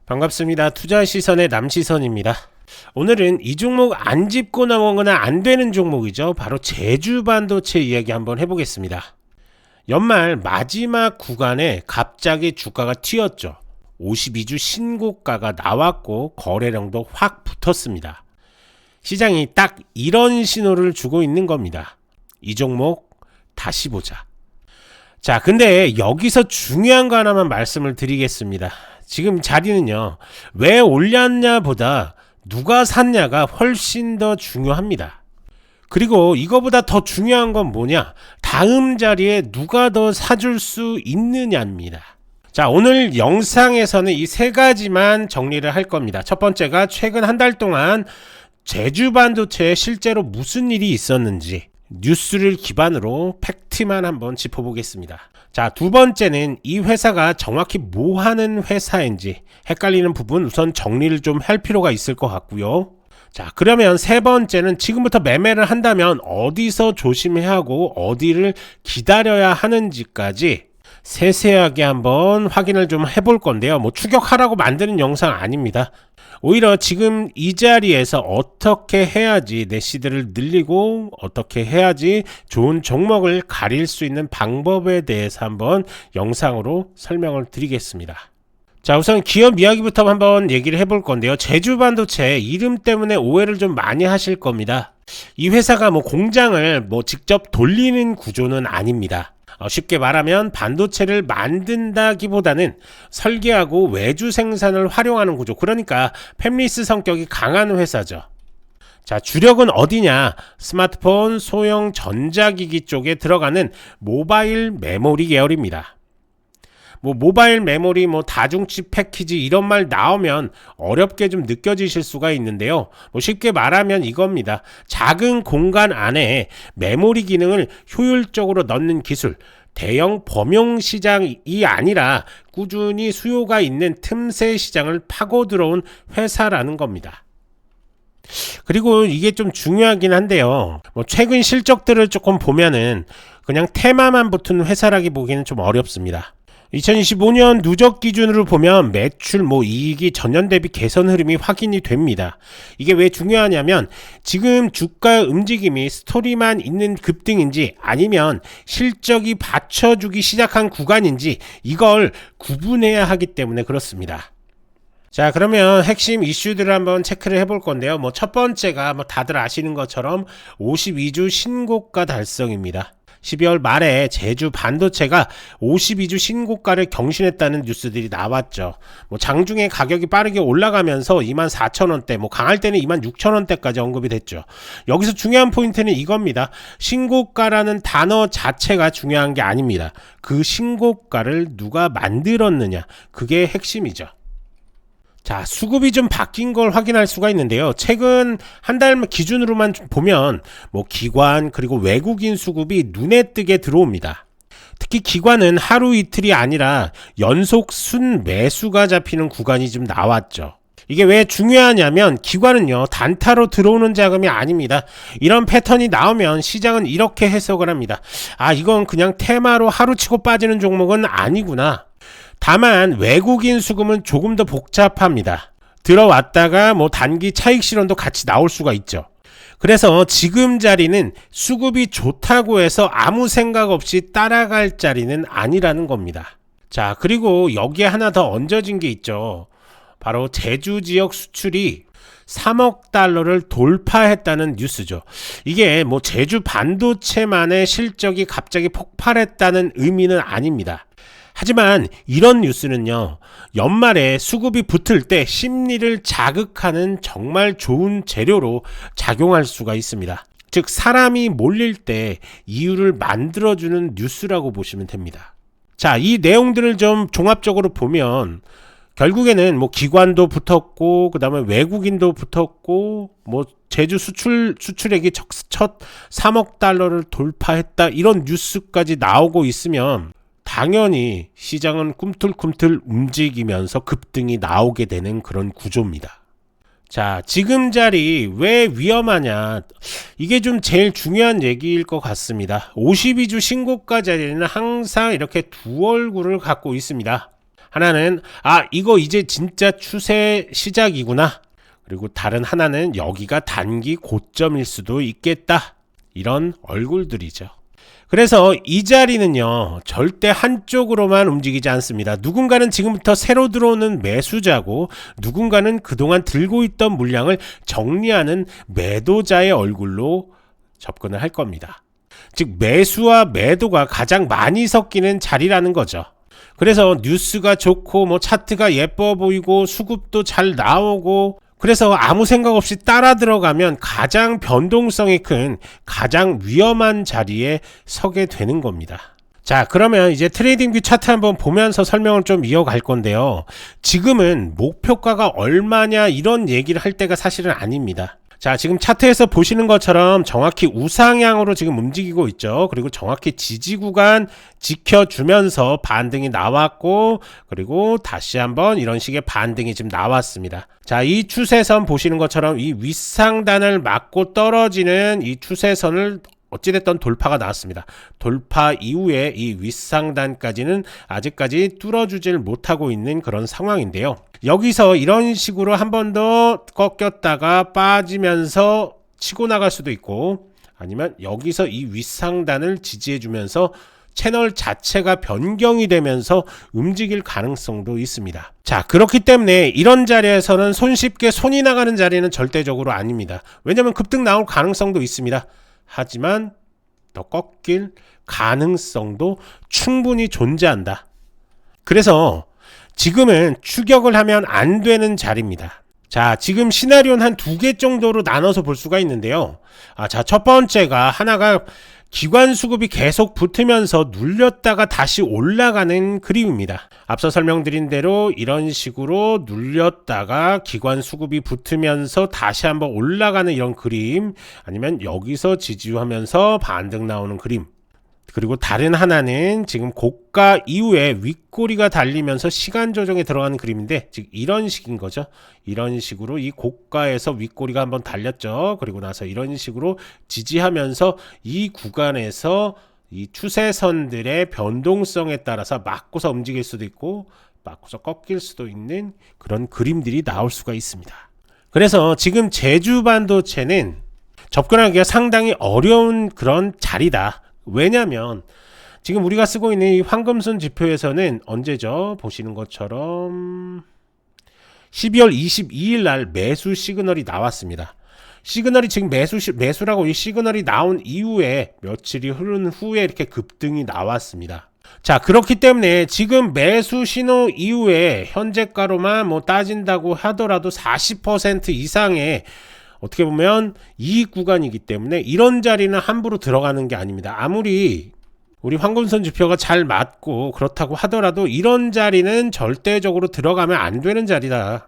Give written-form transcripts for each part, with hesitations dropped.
반갑습니다. 투자시선의 남시선입니다. 오늘은 이 종목 안 짚고 넘어가나 안 되는 종목이죠. 바로 제주반도체 이야기 한번 해보겠습니다. 연말 마지막 구간에 갑자기 주가가 튀었죠. 52주 신고가가 나왔고 거래량도 확 붙었습니다. 시장이 딱 이런 신호를 주고 있는 겁니다. 이 종목 다시 보자. 자, 근데 여기서 중요한 거 하나만 말씀을 드리겠습니다. 지금 자리는요, 왜 올렸냐 보다 누가 샀냐가 훨씬 더 중요합니다. 그리고 이거보다 더 중요한 건 뭐냐, 다음 자리에 누가 더 사줄 수 있느냐입니다. 자, 오늘 영상에서는 이 세 가지만 정리를 할 겁니다. 첫 번째가 최근 한 달 동안 제주반도체에 실제로 무슨 일이 있었는지 뉴스를 기반으로 팩트만 한번 짚어보겠습니다. 자, 두 번째는 이 회사가 정확히 뭐 하는 회사인지 헷갈리는 부분 우선 정리를 좀 할 필요가 있을 것 같고요. 자, 그러면 세 번째는 지금부터 매매를 한다면 어디서 조심해야 하고 어디를 기다려야 하는지까지 세세하게 한번 확인을 좀 해볼 건데요. 뭐 추격하라고 만드는 영상 아닙니다. 오히려 지금 이 자리에서 어떻게 해야지 내 시드를 늘리고 어떻게 해야지 좋은 종목을 가릴 수 있는 방법에 대해서 한번 영상으로 설명을 드리겠습니다. 자, 우선 기업 이야기부터 한번 얘기를 해볼 건데요. 제주반도체 이름 때문에 오해를 좀 많이 하실 겁니다. 이 회사가 뭐 공장을 직접 돌리는 구조는 아닙니다. 쉽게 말하면 반도체를 만든다기보다는 설계하고 외주 생산을 활용하는 구조, 그러니까 팹리스 성격이 강한 회사죠. 자, 주력은 어디냐? 스마트폰, 소형 전자기기 쪽에 들어가는 모바일 메모리 계열입니다. 모바일 메모리, 다중칩 패키지 이런 말 나오면 어렵게 좀 느껴지실 수가 있는데요. 쉽게 말하면 이겁니다. 작은 공간 안에 메모리 기능을 효율적으로 넣는 기술, 대형 범용 시장이 아니라 꾸준히 수요가 있는 틈새 시장을 파고 들어온 회사라는 겁니다. 그리고 이게 좀 중요하긴 한데요. 최근 실적들을 조금 보면은 그냥 테마만 붙은 회사라기 보기는 좀 어렵습니다. 2025년 누적 기준으로 보면 매출, 이익이 전년 대비 개선 흐름이 확인이 됩니다. 이게 왜 중요하냐면 지금 주가 움직임이 스토리만 있는 급등인지 아니면 실적이 받쳐주기 시작한 구간인지 이걸 구분해야 하기 때문에 그렇습니다. 자, 그러면 핵심 이슈들을 한번 체크를 해볼 건데요. 첫 번째가 다들 아시는 것처럼 52주 신고가 달성입니다. 12월 말에 제주 반도체가 52주 신고가를 경신했다는 뉴스들이 나왔죠. 장중에 가격이 빠르게 올라가면서 24,000원대, 강할 때는 26,000원대까지 언급이 됐죠. 여기서 중요한 포인트는 이겁니다. 신고가라는 단어 자체가 중요한 게 아닙니다. 그 신고가를 누가 만들었느냐, 그게 핵심이죠. 자, 수급이 좀 바뀐 걸 확인할 수가 있는데요. 최근 한 달 기준으로만 보면 기관 그리고 외국인 수급이 눈에 띄게 들어옵니다. 특히 기관은 하루 이틀이 아니라 연속 순 매수가 잡히는 구간이 좀 나왔죠. 이게 왜 중요하냐면 기관은요, 단타로 들어오는 자금이 아닙니다. 이런 패턴이 나오면 시장은 이렇게 해석을 합니다. 아, 이건 그냥 테마로 하루 치고 빠지는 종목은 아니구나. 다만 외국인 수급은 조금 더 복잡합니다. 들어왔다가 단기 차익 실현도 같이 나올 수가 있죠. 그래서 지금 자리는 수급이 좋다고 해서 아무 생각 없이 따라갈 자리는 아니라는 겁니다. 자, 그리고 여기에 하나 더 얹어진 게 있죠. 바로 제주 지역 수출이 3억 달러를 돌파했다는 뉴스죠. 이게 제주 반도체만의 실적이 갑자기 폭발했다는 의미는 아닙니다. 하지만 이런 뉴스는요, 연말에 수급이 붙을 때 심리를 자극하는 정말 좋은 재료로 작용할 수가 있습니다. 즉, 사람이 몰릴 때 이유를 만들어주는 뉴스라고 보시면 됩니다. 자, 이 내용들을 좀 종합적으로 보면 결국에는 기관도 붙었고, 그 다음에 외국인도 붙었고, 제주 수출액이 첫 3억 달러를 돌파했다, 이런 뉴스까지 나오고 있으면 당연히 시장은 꿈틀꿈틀 움직이면서 급등이 나오게 되는 그런 구조입니다. 자, 지금 자리 왜 위험하냐, 이게 좀 제일 중요한 얘기일 것 같습니다. 52주 신고가 자리는 항상 이렇게 두 얼굴을 갖고 있습니다. 하나는 이거 이제 진짜 추세 시작이구나. 그리고 다른 하나는 여기가 단기 고점일 수도 있겠다. 이런 얼굴들이죠. 그래서 이 자리는요, 절대 한쪽으로만 움직이지 않습니다. 누군가는 지금부터 새로 들어오는 매수자고, 누군가는 그동안 들고 있던 물량을 정리하는 매도자의 얼굴로 접근을 할 겁니다. 즉 매수와 매도가 가장 많이 섞이는 자리라는 거죠. 그래서 뉴스가 좋고 뭐 차트가 예뻐 보이고 수급도 잘 나오고, 그래서 아무 생각 없이 따라 들어가면 가장 변동성이 큰 가장 위험한 자리에 서게 되는 겁니다. 자, 그러면 이제 트레이딩뷰 차트 한번 보면서 설명을 좀 이어갈 건데요. 지금은 목표가가 얼마냐 이런 얘기를 할 때가 사실은 아닙니다. 자, 지금 차트에서 보시는 것처럼 정확히 우상향으로 지금 움직이고 있죠. 그리고 정확히 지지 구간 지켜주면서 반등이 나왔고, 그리고 다시 한번 이런 식의 반등이 지금 나왔습니다. 자, 이 추세선 보시는 것처럼 이 윗상단을 맞고 떨어지는 이 추세선을 어찌됐든 돌파가 나왔습니다. 돌파 이후에 이 윗상단까지는 아직까지 뚫어주질 못하고 있는 그런 상황인데요. 여기서 이런 식으로 한 번 더 꺾였다가 빠지면서 치고 나갈 수도 있고, 아니면 여기서 이 윗상단을 지지해주면서 채널 자체가 변경이 되면서 움직일 가능성도 있습니다. 자, 그렇기 때문에 이런 자리에서는 손쉽게 손이 나가는 자리는 절대적으로 아닙니다. 왜냐하면 급등 나올 가능성도 있습니다. 하지만 더 꺾일 가능성도 충분히 존재한다. 그래서 지금은 추격을 하면 안 되는 자리입니다. 자, 지금 시나리오는 한 2개 정도로 나눠서 볼 수가 있는데요. 자, 첫 번째가 하나가 기관 수급이 계속 붙으면서 눌렸다가 다시 올라가는 그림입니다. 앞서 설명드린 대로 이런 식으로 눌렸다가 기관 수급이 붙으면서 다시 한번 올라가는 이런 그림, 아니면 여기서 지지하면서 반등 나오는 그림, 그리고 다른 하나는 지금 고가 이후에 윗꼬리가 달리면서 시간 조정에 들어가는 그림인데, 즉 이런 식인 거죠. 이런 식으로 이 고가에서 윗꼬리가 한번 달렸죠. 그리고 나서 이런 식으로 지지하면서 이 구간에서 이 추세선들의 변동성에 따라서 맞고서 움직일 수도 있고 맞고서 꺾일 수도 있는 그런 그림들이 나올 수가 있습니다. 그래서 지금 제주 반도체는 접근하기가 상당히 어려운 그런 자리다. 왜냐면 지금 우리가 쓰고 있는 이 황금선 지표에서는 언제죠? 보시는 것처럼 12월 22일 날 매수 시그널이 나왔습니다. 시그널이 지금 매수라고 이 시그널이 나온 이후에 며칠이 흐른 후에 이렇게 급등이 나왔습니다. 자, 그렇기 때문에 지금 매수 신호 이후에 현재가로만 뭐 따진다고 하더라도 40% 이상의 어떻게 보면 이익 구간이기 때문에 이런 자리는 함부로 들어가는 게 아닙니다. 아무리 우리 황금선 지표가 잘 맞고 그렇다고 하더라도 이런 자리는 절대적으로 들어가면 안 되는 자리다.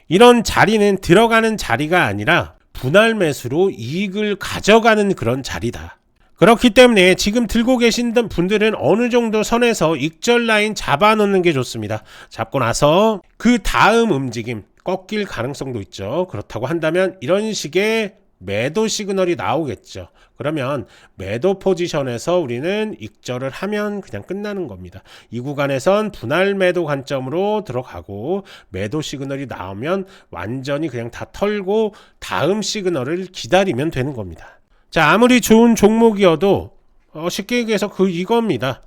이런 자리는 들어가는 자리가 아니라 분할 매수로 이익을 가져가는 그런 자리다. 그렇기 때문에 지금 들고 계신 분들은 어느 정도 선에서 익절 라인 잡아 놓는 게 좋습니다. 잡고 나서 그 다음 움직임 꺾일 가능성도 있죠. 그렇다고 한다면 이런 식의 매도 시그널이 나오겠죠. 그러면 매도 포지션에서 우리는 익절을 하면 그냥 끝나는 겁니다. 이 구간에선 분할 매도 관점으로 들어가고 매도 시그널이 나오면 완전히 그냥 다 털고 다음 시그널을 기다리면 되는 겁니다. 자, 아무리 좋은 종목이어도 쉽게 얘기해서 이겁니다.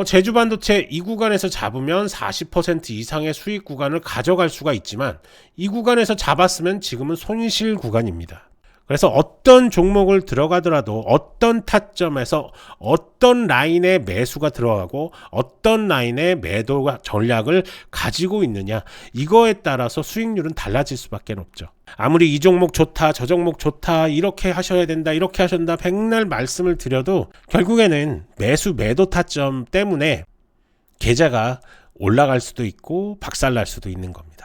제주 반도체 이 구간에서 잡으면 40% 이상의 수익 구간을 가져갈 수가 있지만 이 구간에서 잡았으면 지금은 손실 구간입니다. 그래서 어떤 종목을 들어가더라도 어떤 타점에서 어떤 라인의 매수가 들어가고 어떤 라인의 매도가 전략을 가지고 있느냐, 이거에 따라서 수익률은 달라질 수밖에 없죠. 아무리 이 종목 좋다 저 종목 좋다 이렇게 하셔야 된다 이렇게 하셔야 된다 백날 말씀을 드려도 결국에는 매도 타점 때문에 계좌가 올라갈 수도 있고 박살날 수도 있는 겁니다.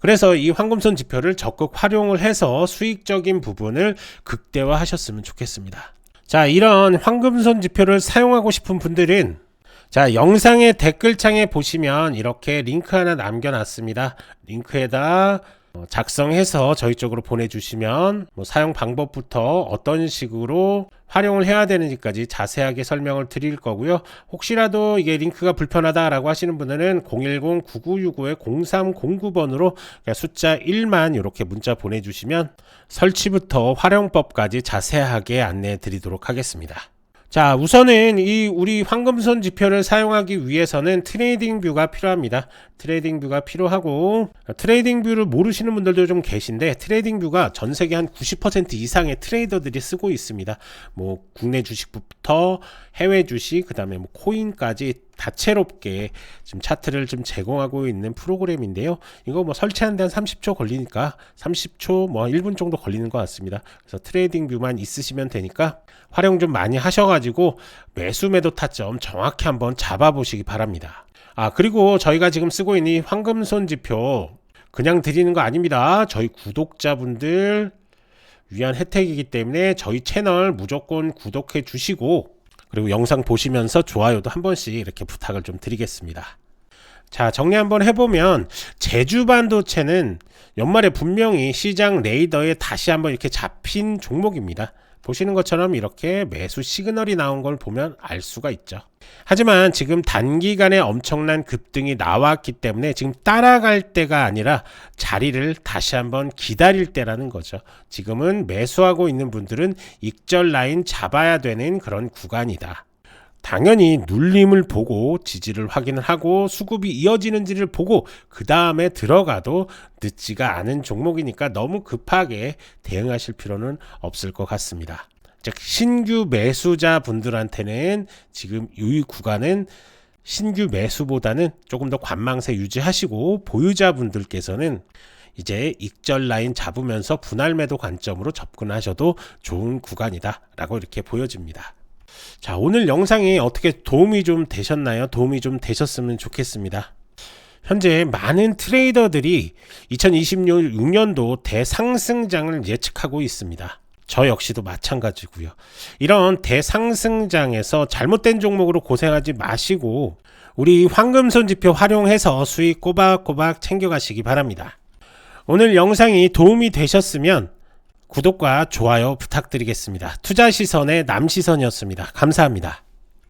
그래서 이 황금선 지표를 적극 활용을 해서 수익적인 부분을 극대화하셨으면 좋겠습니다. 자, 이런 황금선 지표를 사용하고 싶은 분들은 자, 영상의 댓글창에 보시면 이렇게 링크 하나 남겨놨습니다. 링크에다 작성해서 저희 쪽으로 보내주시면 사용 방법부터 어떤 식으로 활용을 해야 되는지까지 자세하게 설명을 드릴 거고요. 혹시라도 이게 링크가 불편하다라고 하시는 분들은 010-9965-0309번으로 숫자 1만 이렇게 문자 보내주시면 설치부터 활용법까지 자세하게 안내해 드리도록 하겠습니다. 자, 우선은 이 우리 황금손 지표를 사용하기 위해서는 트레이딩 뷰가 필요합니다. 트레이딩 뷰가 필요하고, 트레이딩 뷰를 모르시는 분들도 좀 계신데, 트레이딩 뷰가 전 세계 한 90% 이상의 트레이더들이 쓰고 있습니다. 국내 주식부터 해외 주식, 그 다음에 코인까지 다채롭게 지금 차트를 좀 제공하고 있는 프로그램인데요. 이거 설치하는데 한 30초 걸리니까 30초 1분 정도 걸리는 것 같습니다. 그래서 트레이딩 뷰만 있으시면 되니까 활용 좀 많이 하셔가지고 매수 매도 타점 정확히 한번 잡아보시기 바랍니다. 그리고 저희가 지금 쓰고 있는 이 황금손 지표 그냥 드리는 거 아닙니다. 저희 구독자분들 위한 혜택이기 때문에 저희 채널 무조건 구독해 주시고, 그리고 영상 보시면서 좋아요도 한 번씩 이렇게 부탁을 좀 드리겠습니다. 자, 정리 한번 해보면 제주반도체는 연말에 분명히 시장 레이더에 다시 한번 이렇게 잡힌 종목입니다. 보시는 것처럼 이렇게 매수 시그널이 나온 걸 보면 알 수가 있죠. 하지만 지금 단기간에 엄청난 급등이 나왔기 때문에 지금 따라갈 때가 아니라 자리를 다시 한번 기다릴 때라는 거죠. 지금은 매수하고 있는 분들은 익절 라인 잡아야 되는 그런 구간이다. 당연히 눌림을 보고 지지를 확인을 하고 수급이 이어지는지를 보고 그 다음에 들어가도 늦지가 않은 종목이니까 너무 급하게 대응하실 필요는 없을 것 같습니다. 즉 신규 매수자 분들한테는 지금 이 구간은 신규 매수보다는 조금 더 관망세 유지하시고, 보유자 분들께서는 이제 익절 라인 잡으면서 분할 매도 관점으로 접근하셔도 좋은 구간이다 라고 이렇게 보여집니다. 자, 오늘 영상이 어떻게 도움이 좀 되셨나요? 도움이 좀 되셨으면 좋겠습니다. 현재 많은 트레이더들이 2026년도 대상승장을 예측하고 있습니다. 저 역시도 마찬가지고요. 이런 대상승장에서 잘못된 종목으로 고생하지 마시고 우리 황금손 지표 활용해서 수익 꼬박꼬박 챙겨가시기 바랍니다. 오늘 영상이 도움이 되셨으면 구독과 좋아요 부탁드리겠습니다. 투자시선의 남시선이었습니다. 감사합니다.